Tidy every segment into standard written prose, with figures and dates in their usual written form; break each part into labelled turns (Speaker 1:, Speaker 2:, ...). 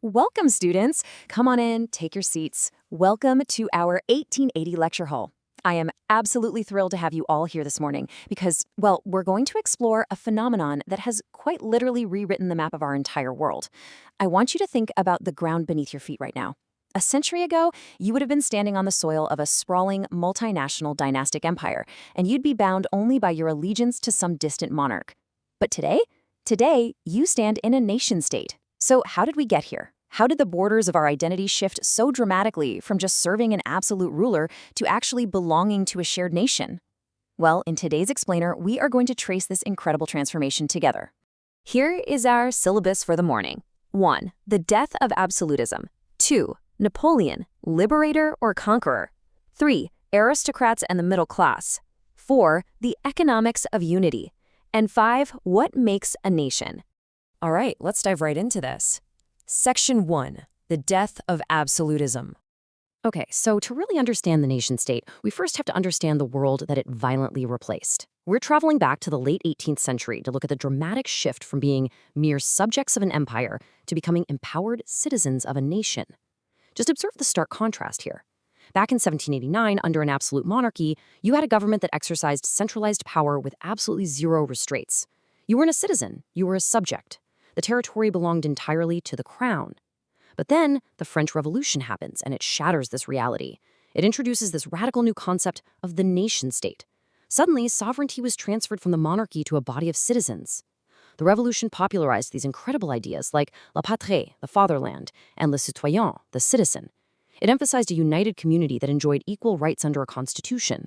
Speaker 1: Welcome, students. Come on in, take your seats. Welcome to our 1880 lecture hall. I am absolutely thrilled to have you all here this morning because, well, we're going to explore a phenomenon that has quite literally rewritten the map of our entire world. I want you to think about the ground beneath your feet right now. A century ago, you would have been standing on the soil of a sprawling, multinational dynastic empire, and you'd be bound only by your allegiance to some distant monarch. But today? Today, you stand in a nation-state. So how did we get here? How did the borders of our identity shift so dramatically from just serving an absolute ruler to actually belonging to a shared nation? Well, in today's explainer, we are going to trace this incredible transformation together. Here is our syllabus for the morning. 1. The death of absolutism. 2. Napoleon, liberator or conqueror. 3. Aristocrats and the middle class. 4. The economics of unity. And 5. What makes a nation? All right, let's dive right into this. Section 1. The death of absolutism. Okay, so to really understand the nation-state, we first have to understand the world that it violently replaced. We're traveling back to the late 18th century to look at the dramatic shift from being mere subjects of an empire to becoming empowered citizens of a nation. Just observe the stark contrast here. Back in 1789, under an absolute monarchy, you had a government that exercised centralized power with absolutely zero restraints. You weren't a citizen, you were a subject. The territory belonged entirely to the crown. But then, the French Revolution happens, and it shatters this reality. It introduces this radical new concept of the nation-state. Suddenly, sovereignty was transferred from the monarchy to a body of citizens. The revolution popularized these incredible ideas like la patrie, the fatherland, and le citoyen, the citizen. It emphasized a united community that enjoyed equal rights under a constitution.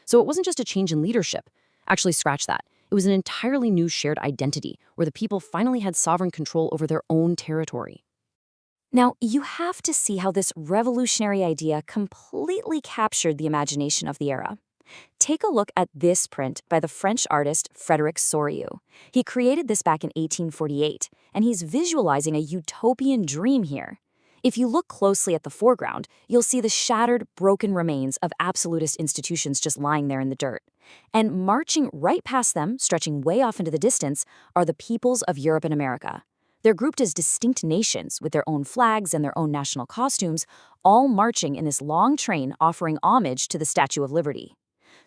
Speaker 1: So it wasn't just a change in leadership. Actually, scratch that. It was an entirely new shared identity where the people finally had sovereign control over their own territory. Now, you have to see how this revolutionary idea completely captured the imagination of the era. Take a look at this print by the French artist Frédéric Soriot. He created this back in 1848, and he's visualizing a utopian dream here. If you look closely at the foreground, you'll see the shattered, broken remains of absolutist institutions just lying there in the dirt. And marching right past them, stretching way off into the distance, are the peoples of Europe and America. They're grouped as distinct nations with their own flags and their own national costumes, all marching in this long train offering homage to the Statue of Liberty.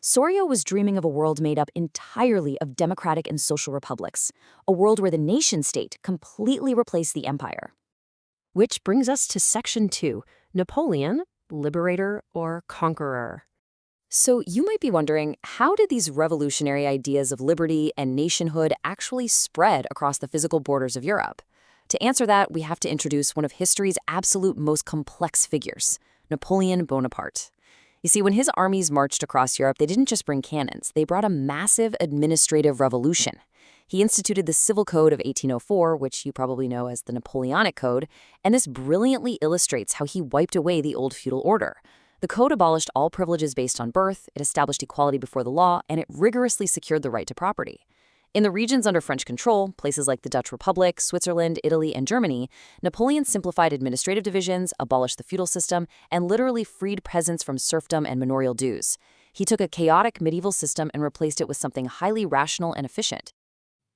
Speaker 1: Soriot was dreaming of a world made up entirely of democratic and social republics, a world where the nation-state completely replaced the empire. Which brings us to Section 2, Napoleon, liberator or conqueror. So you might be wondering, how did these revolutionary ideas of liberty and nationhood actually spread across the physical borders of Europe? To answer that, we have to introduce one of history's absolute most complex figures, Napoleon Bonaparte. You see, when his armies marched across Europe, they didn't just bring cannons, they brought a massive administrative revolution. He instituted the Civil Code of 1804, which you probably know as the Napoleonic Code, and this brilliantly illustrates how he wiped away the old feudal order. The code abolished all privileges based on birth, it established equality before the law, and it rigorously secured the right to property. In the regions under French control, places like the Dutch Republic, Switzerland, Italy, and Germany, Napoleon simplified administrative divisions, abolished the feudal system, and literally freed peasants from serfdom and manorial dues. He took a chaotic medieval system and replaced it with something highly rational and efficient.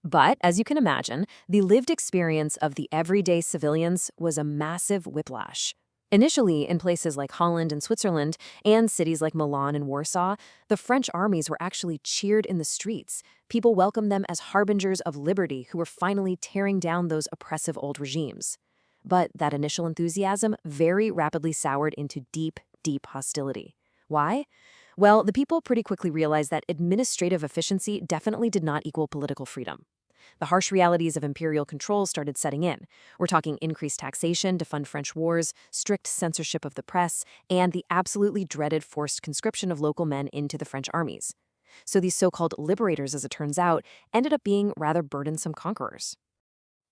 Speaker 1: But, as you can imagine, the lived experience of the everyday civilians was a massive whiplash. Initially, in places like Holland and Switzerland, and cities like Milan and Warsaw, the French armies were actually cheered in the streets. People welcomed them as harbingers of liberty who were finally tearing down those oppressive old regimes. But that initial enthusiasm very rapidly soured into deep, deep hostility. Why? Well, the people pretty quickly realized that administrative efficiency definitely did not equal political freedom. The harsh realities of imperial control started setting in. We're talking increased taxation to fund French wars, strict censorship of the press, and the absolutely dreaded forced conscription of local men into the French armies. So these so-called liberators, as it turns out, ended up being rather burdensome conquerors.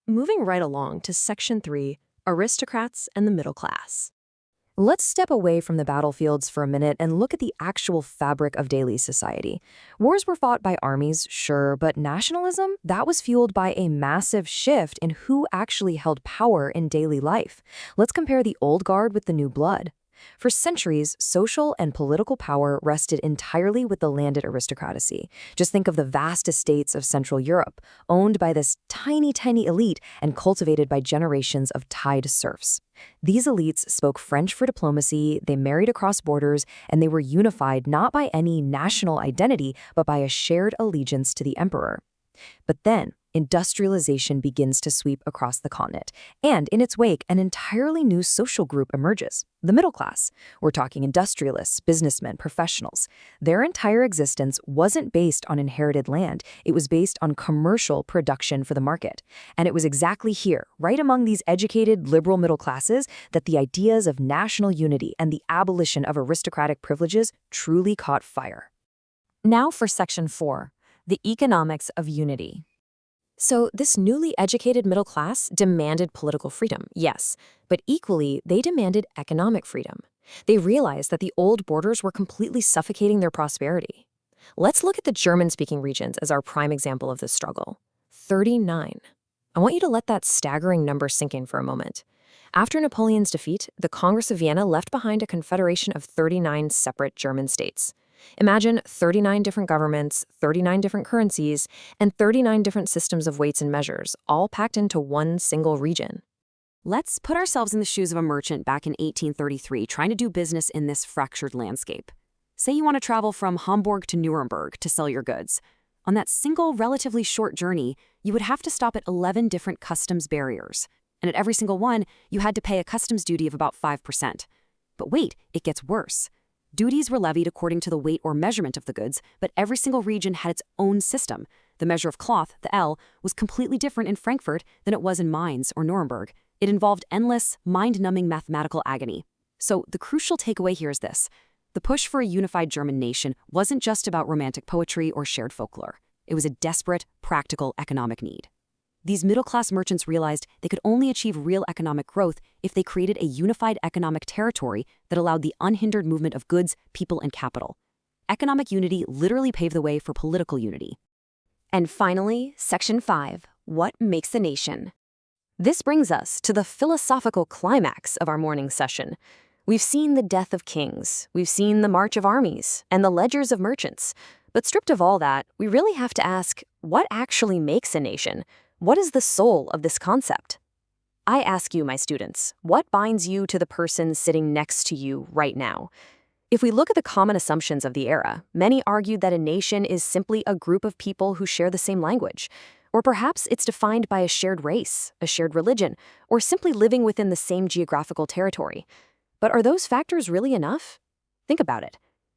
Speaker 1: Moving right along to Section 3, Aristocrats and the Middle Class. Let's step away from the battlefields for a minute and look at the actual fabric of daily society. Wars were fought by armies, sure, but nationalism? That was fueled by a massive shift in who actually held power in daily life. Let's compare the old guard with the new blood. For centuries, social and political power rested entirely with the landed aristocracy. Just think of the vast estates of Central Europe, owned by this tiny, tiny elite and cultivated by generations of tied serfs. These elites spoke French for diplomacy, they married across borders, and they were unified not by any national identity, but by a shared allegiance to the emperor. But then, industrialization begins to sweep across the continent, and in its wake, an entirely new social group emerges, the middle class. We're talking industrialists, businessmen, professionals. Their entire existence wasn't based on inherited land, it was based on commercial production for the market. And it was exactly here, right among these educated, liberal middle classes, that the ideas of national unity and the abolition of aristocratic privileges truly caught fire. Now for Section 4, the economics of unity. So this newly educated middle class demanded political freedom, yes, but equally, they demanded economic freedom. They realized that the old borders were completely suffocating their prosperity. Let's look at the German-speaking regions as our prime example of this struggle. 39. I want you to let that staggering number sink in for a moment. After Napoleon's defeat, the Congress of Vienna left behind a confederation of 39 separate German states. Imagine 39 different governments, 39 different currencies, and 39 different systems of weights and measures, all packed into one single region. Let's put ourselves in the shoes of a merchant back in 1833 trying to do business in this fractured landscape. Say you want to travel from Hamburg to Nuremberg to sell your goods. On that single, relatively short journey, you would have to stop at 11 different customs barriers. And at every single one, you had to pay a customs duty of about 5%. But wait, it gets worse. Duties were levied according to the weight or measurement of the goods, but every single region had its own system. The measure of cloth, the L, was completely different in Frankfurt than it was in Mainz or Nuremberg. It involved endless, mind-numbing mathematical agony. So the crucial takeaway here is this. The push for a unified German nation wasn't just about romantic poetry or shared folklore. It was a desperate, practical economic need. These middle-class merchants realized they could only achieve real economic growth if they created a unified economic territory that allowed the unhindered movement of goods, people, and capital. Economic unity literally paved the way for political unity. And finally, Section 5, what makes a nation? This brings us to the philosophical climax of our morning session. We've seen the death of kings, we've seen the march of armies, and the ledgers of merchants. But stripped of all that, we really have to ask, what actually makes a nation? What is the soul of this concept? I ask you, my students, what binds you to the person sitting next to you right now? If we look at the common assumptions of the era, many argued that a nation is simply a group of people who share the same language. Or perhaps it's defined by a shared race, a shared religion, or simply living within the same geographical territory. But are those factors really enough? Think about it.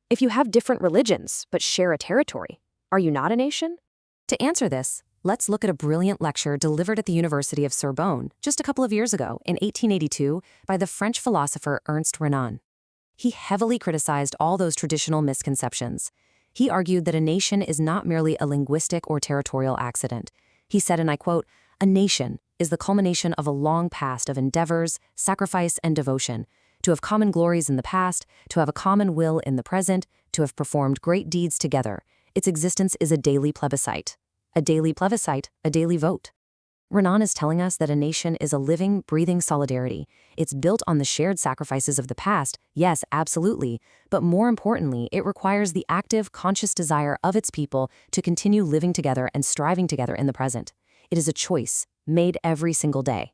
Speaker 1: If you have different religions but share a territory, are you not a nation? To answer this, let's look at a brilliant lecture delivered at the University of Sorbonne just a couple of years ago in 1882 by the French philosopher Ernst Renan. He heavily criticized all those traditional misconceptions. He argued that a nation is not merely a linguistic or territorial accident. He said, and I quote, "A nation is the culmination of a long past of endeavors, sacrifice, and devotion, to have common glories in the past, to have a common will in the present, to have performed great deeds together. Its existence is a daily plebiscite. A daily plebiscite, a daily vote." Renan is telling us that a nation is a living, breathing solidarity. It's built on the shared sacrifices of the past, yes, absolutely, but more importantly, it requires the active, conscious desire of its people to continue living together and striving together in the present. It is a choice, made every single day.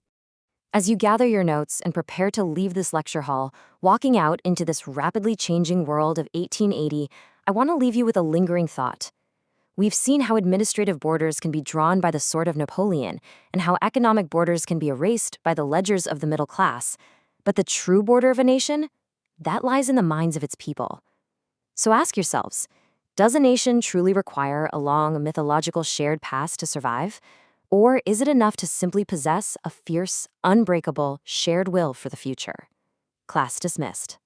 Speaker 1: As you gather your notes and prepare to leave this lecture hall, walking out into this rapidly changing world of 1880, I want to leave you with a lingering thought. We've seen how administrative borders can be drawn by the sword of Napoleon, and how economic borders can be erased by the ledgers of the middle class. But the true border of a nation? That lies in the minds of its people. So ask yourselves, does a nation truly require a long mythological shared past to survive? Or is it enough to simply possess a fierce, unbreakable, shared will for the future? Class dismissed.